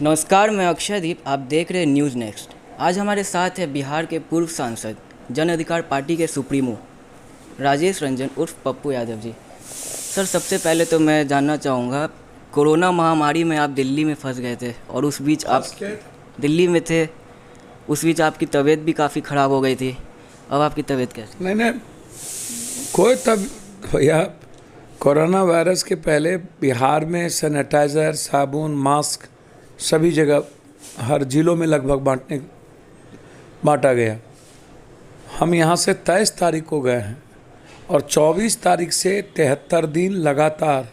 नमस्कार, मैं अक्षयदीप। आप देख रहे हैं न्यूज़ नेक्स्ट। आज हमारे साथ है बिहार के पूर्व सांसद, जन अधिकार पार्टी के सुप्रीमो राजेश रंजन उर्फ पप्पू यादव जी। सर, सबसे पहले तो मैं जानना चाहूँगा, कोरोना महामारी में आप दिल्ली में फंस गए थे और उस बीच आप दिल्ली में थे, उस बीच आपकी तबीयत भी काफ़ी ख़राब हो गई थी। अब आपकी तबीयत कैसी? नहीं, कोई तब भैया, कोरोना वायरस के पहले बिहार में सैनिटाइज़र, साबुन, मास्क सभी जगह हर जिलों में लगभग बांटा गया। हम यहाँ से 23 तारीख को गए हैं और 24 तारीख से 73 दिन लगातार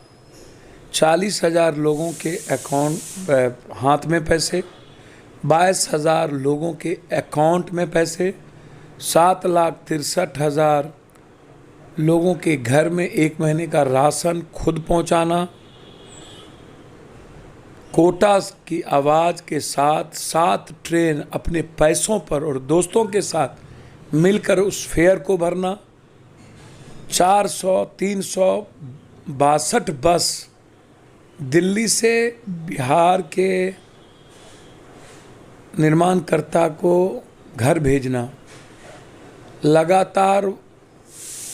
40,000 लोगों के अकाउंट हाथ में पैसे, 22,000 लोगों के अकाउंट में पैसे, 7,63,000 लोगों के घर में 1 महीने का राशन खुद पहुंचाना, कोटा की आवाज़ के साथ 7 ट्रेन अपने पैसों पर और दोस्तों के साथ मिलकर उस फेयर को भरना, 362 बस दिल्ली से बिहार के निर्माणकर्ता को घर भेजना, लगातार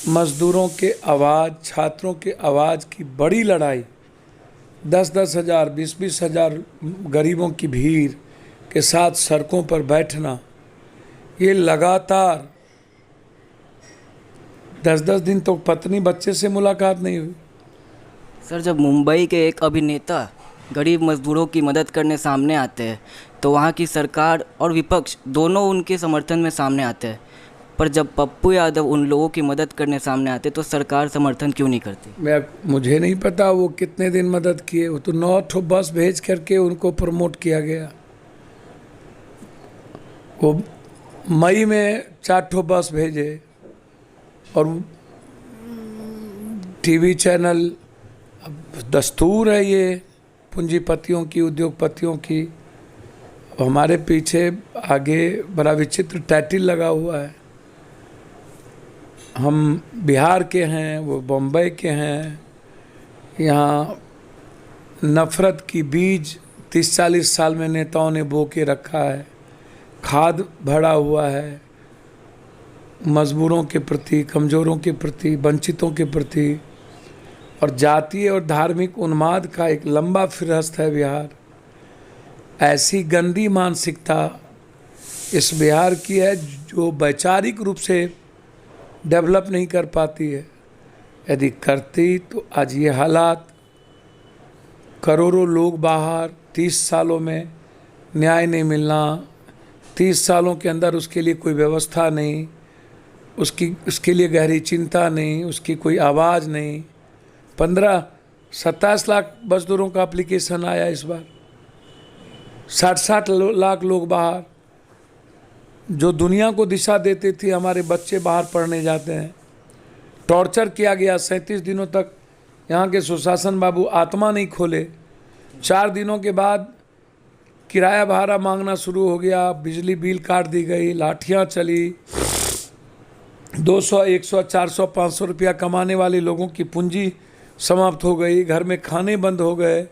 मजदूरों के आवाज़, छात्रों के आवाज़ की बड़ी लड़ाई, 10-10 हज़ार, 20-20 हज़ार गरीबों की भीड़ के साथ सड़कों पर बैठना, ये लगातार 10-10 दिन तो पत्नी बच्चे से मुलाकात नहीं हुई। सर, जब मुंबई के एक अभिनेता गरीब मजदूरों की मदद करने सामने आते हैं तो वहाँ की सरकार और विपक्ष दोनों उनके समर्थन में सामने आते हैं, पर जब पप्पू यादव उन लोगों की मदद करने सामने आते तो सरकार समर्थन क्यों नहीं करती? मुझे नहीं पता वो कितने दिन मदद किए। वो तो 9 ठो बस भेज करके उनको प्रमोट किया गया। वो मई में 4 ठो बस भेजे और टीवी चैनल, अब दस्तूर है ये पूंजीपतियों की, उद्योगपतियों की। हमारे पीछे आगे बड़ा विचित्र टाइटल लगा हुआ है, हम बिहार के हैं, वो बम्बई के हैं। यहाँ नफ़रत की बीज 30-40 साल में नेताओं ने बो के रखा है, खाद भरा हुआ है मजबूरों के प्रति, कमज़ोरों के प्रति, वंचितों के प्रति, और जातीय और धार्मिक उन्माद का एक लंबा फिरहस्त है बिहार। ऐसी गंदी मानसिकता इस बिहार की है जो वैचारिक रूप से डेवलप नहीं कर पाती है। यदि करती तो आज ये हालात, करोड़ों लोग बाहर, 30 सालों में न्याय नहीं मिलना, 30 सालों के अंदर उसके लिए कोई व्यवस्था नहीं, उसके लिए गहरी चिंता नहीं, उसकी कोई आवाज़ नहीं। 15-27 लाख मजदूरों का एप्लीकेशन आया इस बार, 60-60 लाख लोग बाहर, जो दुनिया को दिशा देते थे। हमारे बच्चे बाहर पढ़ने जाते हैं, टॉर्चर किया गया 37 दिनों तक। यहाँ के सुशासन बाबू आत्मा नहीं खोले। 4 दिनों के बाद किराया भाड़ा मांगना शुरू हो गया, बिजली बिल काट दी गई, लाठियाँ चली। 200, 100, 400, 500 रुपया कमाने वाले लोगों की पूंजी समाप्त हो गई, घर में खाने बंद हो गए।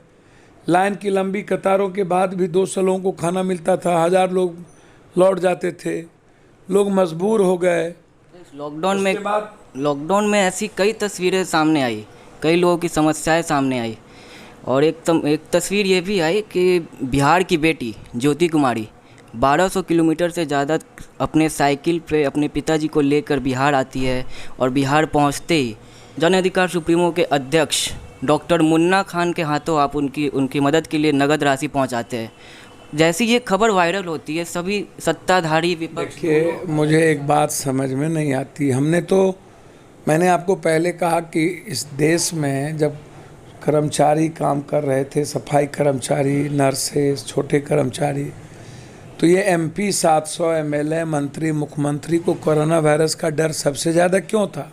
लाइन की लंबी कतारों के बाद भी 200 लोगों को खाना मिलता था, 1000 लोग लौट जाते थे। लोग मजबूर हो गए। लॉकडाउन में ऐसी कई तस्वीरें सामने आई, कई लोगों की समस्याएं सामने आई, और एक तस्वीर ये भी आई कि बिहार की बेटी ज्योति कुमारी 1200 किलोमीटर से ज़्यादा अपने साइकिल पे अपने पिताजी को लेकर बिहार आती है, और बिहार पहुंचते ही जन अधिकार सुप्रीमो के अध्यक्ष डॉक्टर मुन्ना खान के हाथों आप उनकी मदद के लिए नगद राशि पहुंचाते हैं। जैसी ये खबर वायरल होती है, सभी सत्ताधारी विपक्ष। देखिए, मुझे एक बात समझ में नहीं आती। मैंने आपको पहले कहा कि इस देश में जब कर्मचारी काम कर रहे थे, सफाई कर्मचारी, नर्सेस, छोटे कर्मचारी, तो ये MP 700 MLA, मंत्री, मुख्यमंत्री को कोरोना वायरस का डर सबसे ज़्यादा क्यों था?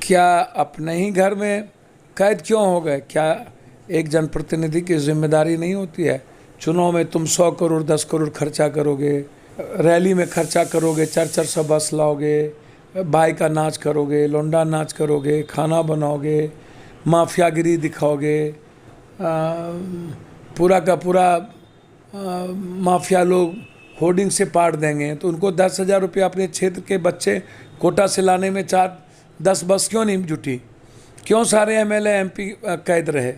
क्या अपने ही घर में कैद क्यों हो गए? क्या एक जनप्रतिनिधि की जिम्मेदारी नहीं होती है? चुनाव में तुम 100 करोड़ 10 करोड़ खर्चा करोगे, रैली में खर्चा करोगे, 400 बस लाओगे, बाई का नाच करोगे, लोंडा नाच करोगे, खाना बनाओगे, माफियागिरी दिखाओगे, पूरा का पूरा माफिया लोग होर्डिंग से पाट देंगे, तो उनको 10,000 रुपया अपने क्षेत्र के बच्चे कोटा से लाने में 4-10 बस क्यों नहीं जुटी? क्यों सारे एमएलए एमपी कैद रहे?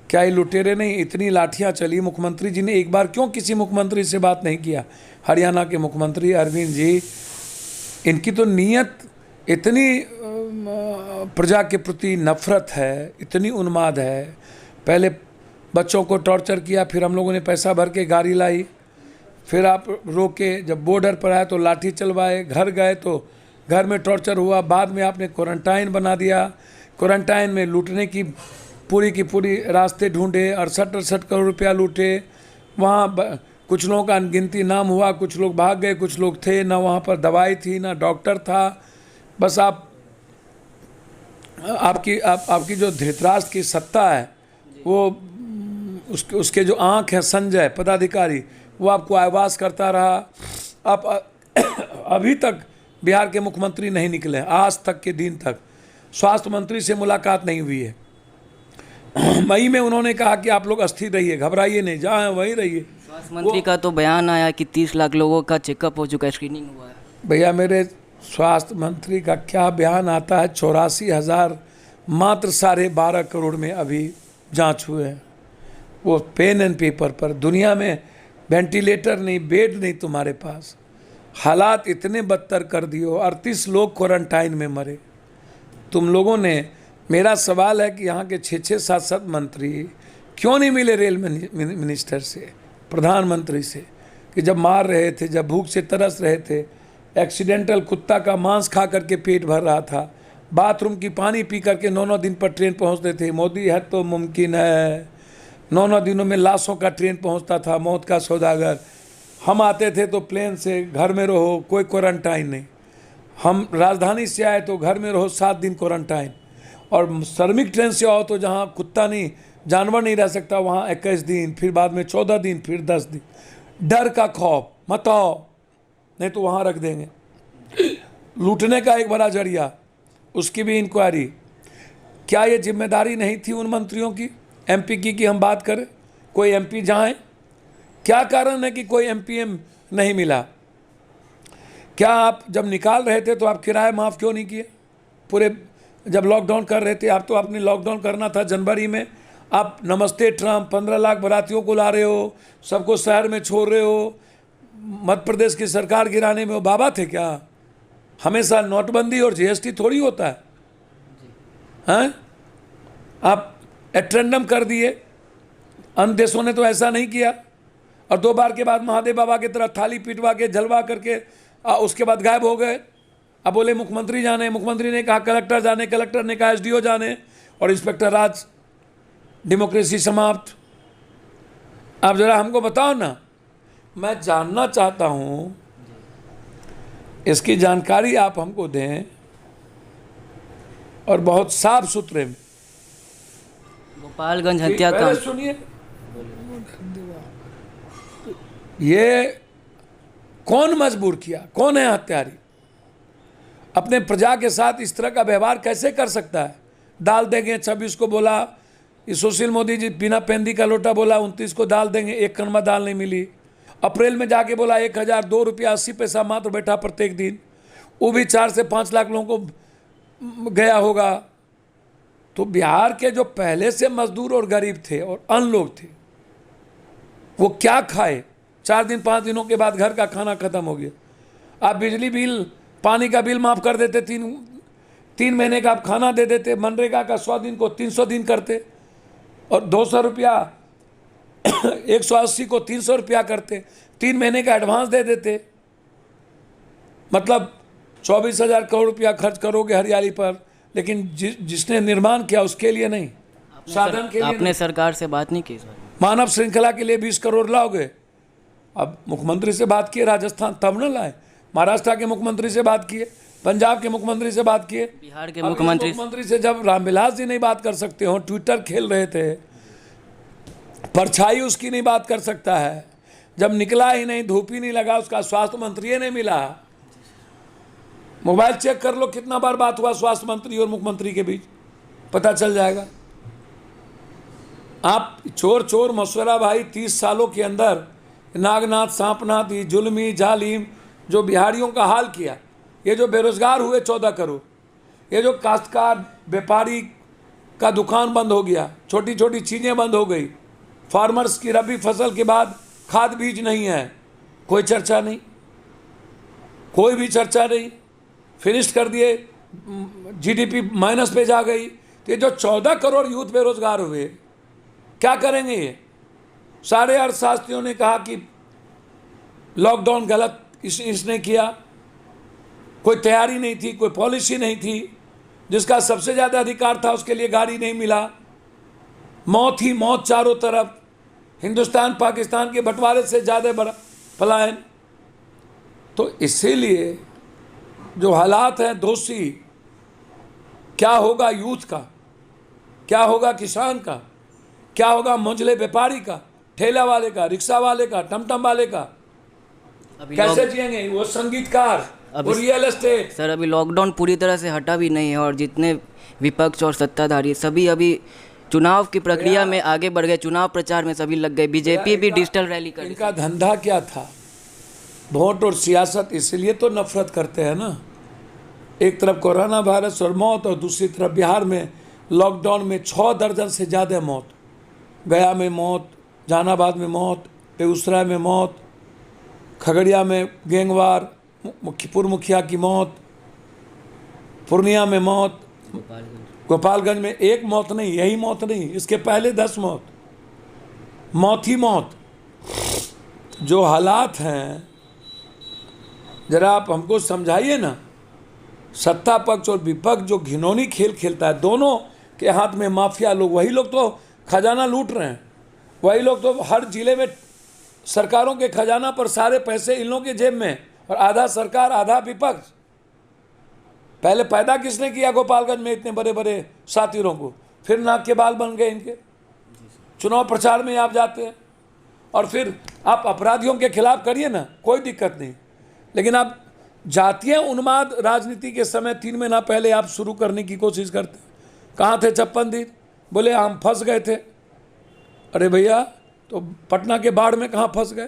क्या ये लुटेरे नहीं? इतनी लाठियां चली, मुख्यमंत्री जी ने एक बार क्यों किसी मुख्यमंत्री से बात नहीं किया? हरियाणा के मुख्यमंत्री अरविंद जी, इनकी तो नीयत इतनी प्रजा के प्रति नफरत है, इतनी उन्माद है। पहले बच्चों को टॉर्चर किया, फिर हम लोगों ने पैसा भर के गाड़ी लाई, फिर आप रोके, जब बॉर्डर पर आए तो लाठी चलवाए, घर गए तो घर में टॉर्चर हुआ, बाद में आपने क्वारंटाइन बना दिया। क्वारंटाइन में लूटने की पूरी रास्ते ढूंढे, 68 करोड़ रुपया लूटे। वहाँ कुछ लोगों का अनगिनती नाम हुआ, कुछ लोग भाग गए, कुछ लोग थे ना, वहाँ पर दवाई थी ना डॉक्टर था। बस आपकी जो धृतराष्ट्र की सत्ता है, वो उसके जो आँख है संजय पदाधिकारी, वो आपको आवाज़ करता रहा। आप अभी तक बिहार के मुख्यमंत्री नहीं निकले, आज तक के दिन तक स्वास्थ्य मंत्री से मुलाकात नहीं हुई है। मई में उन्होंने कहा कि आप लोग अस्थिर रहिए, घबराइए नहीं, जहाँ हैं वहीं रहिए। स्वास्थ्य मंत्री का तो बयान आया कि 30 लाख लोगों का चेकअप हो चुका है, स्क्रीनिंग हुआ है। भैया मेरे स्वास्थ्य मंत्री का क्या बयान आता है? 84,000 मात्र 12.5 करोड़ में अभी जांच हुए हैं, वो पेन एंड पेपर पर। दुनिया में वेंटिलेटर नहीं, बेड नहीं तुम्हारे पास। हालात इतने बदतर कर दिए, 38 लोग क्वारंटाइन में मरे। तुम लोगों ने, मेरा सवाल है कि यहाँ के 6-6, 7-7 मंत्री क्यों नहीं मिले रेल मिनिस्टर से, प्रधानमंत्री से, कि जब मार रहे थे, जब भूख से तरस रहे थे, एक्सीडेंटल कुत्ता का मांस खा करके पेट भर रहा था, बाथरूम की पानी पी करके 9-9 दिन पर ट्रेन पहुँचते थे। मोदी है तो मुमकिन है, 9-9 दिनों में लाशों का ट्रेन पहुँचता था, मौत का सौदागर। हम आते थे तो प्लेन से, घर में रहो, कोई क्वारंटाइन नहीं। हम राजधानी से आए तो घर में रहो, 7 दिन क्वारंटाइन। और श्रमिक ट्रेन से आओ तो जहाँ कुत्ता नहीं, जानवर नहीं रह सकता, वहाँ 21 दिन, फिर बाद में 14 दिन, फिर 10 दिन। डर का खौफ, मत आओ नहीं तो वहाँ रख देंगे। लूटने का एक बड़ा जरिया, उसकी भी इंक्वायरी। क्या ये जिम्मेदारी नहीं थी उन मंत्रियों की, एमपी की हम बात करें? कोई एमपी जाए, क्या कारण है कि कोई एमपीएम नहीं मिला? क्या आप जब निकाल रहे थे तो आप किराया माफ़ क्यों नहीं किए? पूरे जब लॉकडाउन कर रहे थे आप, तो आपने लॉकडाउन करना था जनवरी में। आप नमस्ते ट्रम्प, 15 लाख बारातियों को ला रहे हो, सबको शहर में छोड़ रहे हो। मध्य प्रदेश की सरकार गिराने में वो बाबा थे क्या? हमेशा नोटबंदी और जीएसटी थोड़ी होता है, हैं? आप एट्रेंडम कर दिए। अन्य देशों ने तो ऐसा नहीं किया। और 2 बार के बाद महादेव बाबा की तरह थाली पिटवा के, जलवा करके उसके बाद गायब हो गए। अब बोले मुख्यमंत्री जाने, मुख्यमंत्री ने कहा कलेक्टर जाने, कलेक्टर ने कहा एसडीओ जाने, और इंस्पेक्टर राज, डेमोक्रेसी समाप्त। आप जरा हमको बताओ ना, मैं जानना चाहता हूँ, इसकी जानकारी आप हमको दें, और बहुत साफ सुथरे में। गोपालगंज हत्याकांड, सुनिए, ये कौन मजबूर किया? कौन है हत्यारी? अपने प्रजा के साथ इस तरह का व्यवहार कैसे कर सकता है? दाल देंगे 26 को बोला, ये सुशील मोदी जी बिना पेंदी का लोटा बोला, 29 को दाल देंगे, 1 कणमा दाल नहीं मिली। अप्रैल में जाके बोला 1,002 रुपया 80 पैसा मात्र बैठा प्रत्येक दिन, वो भी 4 से 5 लाख लोगों को गया होगा। तो बिहार के जो पहले से मजदूर और गरीब थे और अन्य लोग थे, वो क्या खाए? 4 दिन 5 दिनों के बाद घर का खाना खत्म हो गया। आप बिजली बिल, पानी का बिल माफ़ कर देते, 3 महीने का आप खाना दे देते, मनरेगा का 100 दिन को 300 दिन करते, और 200 रुपया 180 को 300 रुपया करते, 3 महीने का एडवांस दे देते। मतलब 24,000 करोड़ रुपया खर्च करोगे हरियाली पर, लेकिन जिसने निर्माण किया उसके लिए नहीं, साधन के लिए आपने सरकार से बात नहीं की सर? मानव श्रृंखला के लिए 20 करोड़ लाओगे। अब मुख्यमंत्री से बात किए राजस्थान, तब न लाए। महाराष्ट्र के मुख्यमंत्री से बात किए, पंजाब के मुख्यमंत्री से बात किए, बिहार के मुख्यमंत्री से जब रामविलास जी नहीं बात कर सकते हो, ट्विटर खेल रहे थे, परछाई उसकी नहीं बात कर सकता है, जब निकला ही नहीं, धूप ही नहीं लगा, उसका स्वास्थ्य मंत्री नहीं मिला। मोबाइल चेक कर लो कितना बार बात हुआ स्वास्थ्य मंत्री और मुख्यमंत्री के बीच, पता चल जाएगा। आप चोर चोर मशवरा भाई, 30 सालों के अंदर नागनाथ सांपनाथ, ये जुल्मी जालिम जो बिहारियों का हाल किया, ये जो बेरोजगार हुए 14 करोड़, ये जो काश्तकार व्यापारी का दुकान बंद हो गया, छोटी छोटी चीज़ें बंद हो गई, फार्मर्स की रबी फसल के बाद खाद बीज नहीं है, कोई चर्चा नहीं, कोई भी चर्चा नहीं, फिनिश कर दिए, जीडीपी माइनस पे जा गई। तो ये जो 14 करोड़ यूथ बेरोजगार हुए, क्या करेंगे ये? सारे अर्थशास्त्रियों ने कहा कि लॉकडाउन गलत इसने किया, कोई तैयारी नहीं थी, कोई पॉलिसी नहीं थी, जिसका सबसे ज़्यादा अधिकार था उसके लिए गाड़ी नहीं मिला, मौत ही मौत चारों तरफ, हिंदुस्तान पाकिस्तान के बंटवारे से ज़्यादा बड़ा पलायन। तो इसीलिए जो हालात हैं दोषी, क्या होगा यूथ का, क्या होगा किसान का, क्या होगा मंझले व्यापारी का, ठेला वाले का, रिक्शा वाले का, टमटम वाले का, कैसे जिएंगे वो संगीतकार, वो रियल एस्टेट। सर अभी लॉकडाउन पूरी तरह से हटा भी नहीं है और जितने विपक्ष और सत्ताधारी सभी अभी चुनाव की प्रक्रिया में आगे बढ़ गए, चुनाव प्रचार में सभी लग गए। बीजेपी भी डिजिटल रैली कर, इनका धंधा क्या था? वोट और सियासत। इसलिए तो नफरत करते हैं ना। एक तरफ कोरोना वायरस और मौत, और दूसरी तरफ बिहार में लॉकडाउन में 6 दर्जन से ज़्यादा मौत, गया में मौत, जहानाबाद में मौत, बेगूसराय में मौत, खगड़िया में गैंगवार, पूर्व मुखिया की मौत, पूर्णिया में मौत, गोपालगंज में एक मौत नहीं, यही मौत नहीं, इसके पहले 10 मौत, मौत ही मौत। जो हालात हैं जरा आप हमको समझाइए ना। सत्ता पक्ष और विपक्ष जो घिनौनी खेल खेलता है, दोनों के हाथ में माफिया लोग, वही लोग तो खजाना लूट रहे हैं, वही लोग तो हर जिले में सरकारों के खजाना पर सारे पैसे इन लोगों के जेब में, और आधा सरकार आधा विपक्ष। पहले पैदा किसने किया गोपालगंज में इतने बड़े बड़े साथीरों को? फिर नाक के बाल बन गए इनके। चुनाव प्रचार में आप जाते हैं और फिर आप अपराधियों के खिलाफ करिए ना, कोई दिक्कत नहीं, लेकिन आप जातीय उन्माद राजनीति के समय 3 महीना पहले आप शुरू करने की कोशिश करते। कहाँ थे 56 दिन? बोले हम फंस गए थे। अरे भैया, तो पटना के बाढ़ में कहाँ फंस गए?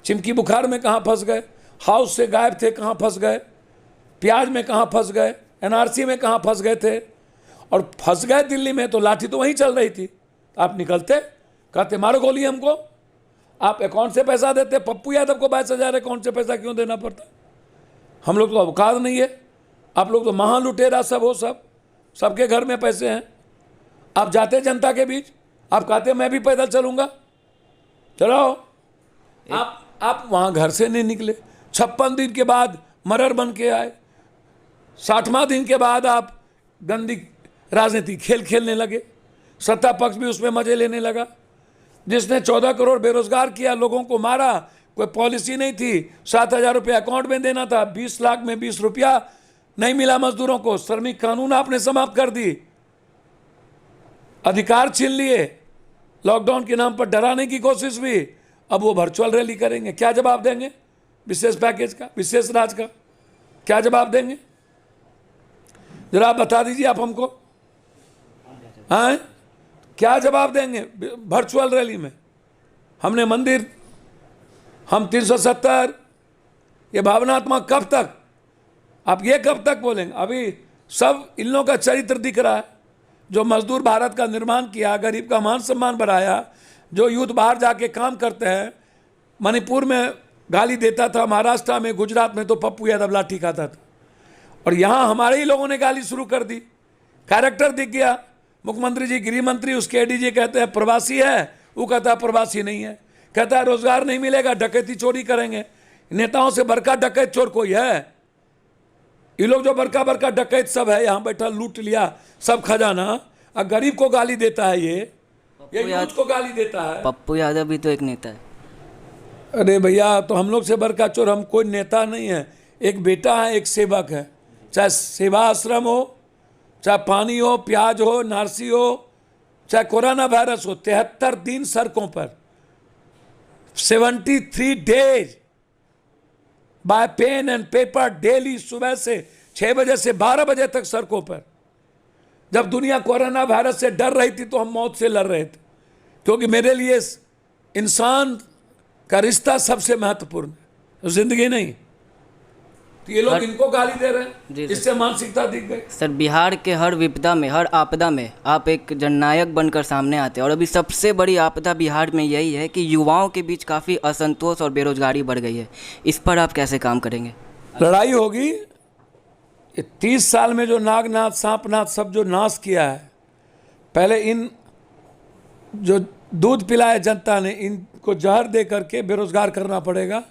चिमकी बुखार में कहाँ फंस गए? हाउस से गायब थे, कहाँ फंस गए? प्याज में कहाँ फंस गए? एनआरसी में कहाँ फंस गए थे? और फंस गए दिल्ली में तो लाठी तो वहीं चल रही थी। आप निकलते, कहते मारो गोली हमको। आप अकाउंट से पैसा देते, पप्पू यादव को 22,000 अकाउंट से पैसा क्यों देना पड़ता? हम लोग तो अवकाश नहीं है। आप लोग तो महा लुटेरा सब हो, सबके घर में पैसे हैं। आप जाते जनता के बीच, आप कहते मैं भी पैदल चलूँगा, चलो। आप वहाँ घर से नहीं निकले। 56 दिन के बाद मरर बन के आए। 60वां दिन के बाद आप गंदी राजनीति खेल खेलने लगे। सत्ता पक्ष भी उसमें मजे लेने लगा। जिसने 14 करोड़ बेरोजगार किया, लोगों को मारा, कोई पॉलिसी नहीं थी। 7,000 रुपये अकाउंट में देना था, 20 लाख में 20 रुपया नहीं मिला मजदूरों को। श्रमिक कानून आपने समाप्त कर दी, अधिकार छीन लिए, लॉकडाउन के नाम पर डराने की कोशिश भी। अब वो वर्चुअल रैली करेंगे, क्या जवाब देंगे? विशेष पैकेज का, विशेष राज का क्या जवाब देंगे? जरा आप बता दीजिए आप हमको, हाँ क्या जवाब देंगे वर्चुअल रैली में? हमने मंदिर, हम 370, ये भावनात्मक कब तक? आप ये कब तक बोलेंगे? अभी सब इन लोगों का चरित्र दिख रहा है। जो मजदूर भारत का निर्माण किया, गरीब का मान सम्मान बढ़ाया, जो यूथ बाहर जाके काम करते हैं, मणिपुर में गाली देता था, महाराष्ट्र में, गुजरात में तो पप्पू यादव लाठी खाता था, और यहाँ हमारे ही लोगों ने गाली शुरू कर दी। कैरेक्टर दिख गया। मुख्यमंत्री जी, गृह मंत्री, उसके एडीजी कहते हैं प्रवासी है, वो कहता है प्रवासी नहीं है। कहता है रोजगार नहीं मिलेगा, डकैती चोरी करेंगे। नेताओं से बड़का डकैत चोर कोई है? ये लोग जो बड़का डकैत सब है, यहाँ बैठा लूट लिया सब खजाना, और गरीब को गाली देता है। ये यूथ को गाली देता है। पप्पू यादव भी तो एक नेता है। अरे भैया, तो हम लोग से बड़का चोर हम कोई नेता नहीं है। एक बेटा है, एक सेवक है। चाहे सेवा आश्रम हो, चाहे पानी हो, प्याज हो, नारसी हो, चाहे कोरोना वायरस हो, 73 दिन सड़कों पर, 73 days by pen and paper daily, सुबह से 6 बजे से 12 बजे तक सड़कों पर। जब दुनिया कोरोना वायरस से डर रही थी तो हम मौत से लड़ रहे थे, क्योंकि मेरे लिए इंसान का रिश्ता सबसे महत्वपूर्ण है, जिंदगी नहीं। तो ये लोग इनको गाली दे रहे जी हैं, सर। इससे मानसिकता दिख गई। सर, बिहार के हर विपदा में, हर आपदा में आप एक जननायक बनकर सामने आते हैं, और अभी सबसे बड़ी आपदा बिहार में यही है कि युवाओं के बीच काफ़ी असंतोष और बेरोजगारी बढ़ गई है। इस पर आप कैसे काम करेंगे? लड़ाई होगी। ये 30 साल में जो नागनाथ सांपनाथ सब जो नाश किया है, पहले इन जो दूध पिलाया जनता ने, इनको जहर दे करके बेरोजगार करना पड़ेगा।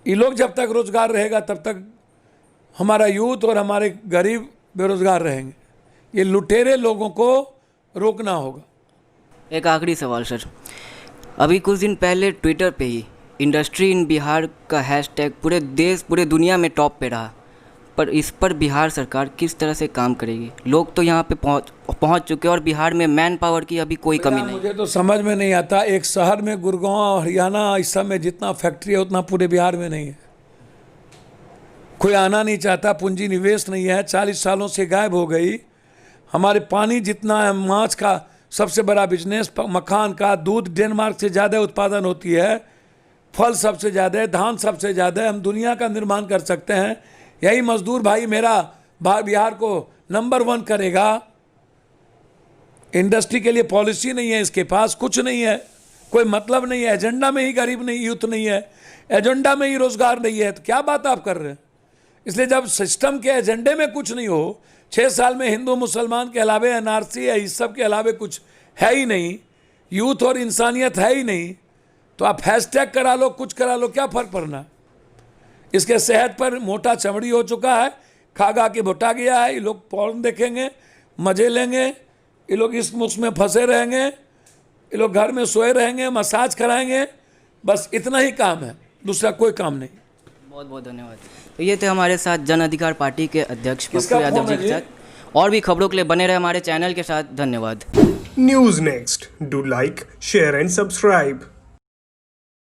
ये लोग जब तक रोजगार रहेगा तब तक हमारा यूथ और हमारे गरीब बेरोजगार रहेंगे। ये लुटेरे लोगों को रोकना होगा। एक आखिरी सवाल सर, अभी कुछ दिन पहले ट्विटर पे ही इंडस्ट्री इन बिहार का हैशटैग पूरे देश पूरे दुनिया में टॉप पे रहा, पर इस पर बिहार सरकार किस तरह से काम करेगी? लोग तो यहाँ पे पहुँच चुके हैं और बिहार में मैन पावर की अभी कोई कमी नहीं। मुझे तो समझ में नहीं आता, एक शहर में गुड़गांव हरियाणा इस सब में जितना फैक्ट्री है उतना पूरे बिहार में नहीं है। कोई आना नहीं चाहता, पूंजी निवेश नहीं है, 40 सालों से गायब हो गई। हमारे पानी जितना है, माछ का सबसे बड़ा बिजनेस, मखान का, दूध डेनमार्क से ज़्यादा उत्पादन होती है, फल सबसे ज़्यादा है, धान सबसे ज़्यादा है। हम दुनिया का निर्माण कर सकते हैं। यही मजदूर भाई मेरा बिहार को नंबर 1 करेगा। इंडस्ट्री के लिए पॉलिसी नहीं है, इसके पास कुछ नहीं है, कोई मतलब नहीं है। एजेंडा में ही गरीब नहीं, यूथ नहीं है, एजेंडा में ही रोजगार नहीं है, तो क्या बात आप कर रहे हैं? इसलिए जब सिस्टम के एजेंडे में कुछ नहीं हो, 6 साल में हिंदू मुसलमान के अलावे एनआरसी है, इस सब के अलावे कुछ है ही नहीं, यूथ और इंसानियत है ही नहीं, तो आप हैशटैग करा लो, कुछ करा लो, क्या फर्क पड़ना? इसके सेहत पर मोटा चमड़ी हो चुका है, खा गा के मोटा गया है। ये लोग पॉर्न देखेंगे, मजे लेंगे, ये लोग इस उसमें फंसे रहेंगे, ये लोग घर में सोए रहेंगे, मसाज कराएंगे, बस इतना ही काम है, दूसरा कोई काम नहीं। बहुत बहुत धन्यवाद। तो ये थे हमारे साथ जन अधिकार पार्टी के अध्यक्ष किसका पप्पू यादव फोन है जी के जी? साथ। और भी खबरों के लिए बने रहे हमारे चैनल के साथ। धन्यवाद। News Next. Do like, share and subscribe.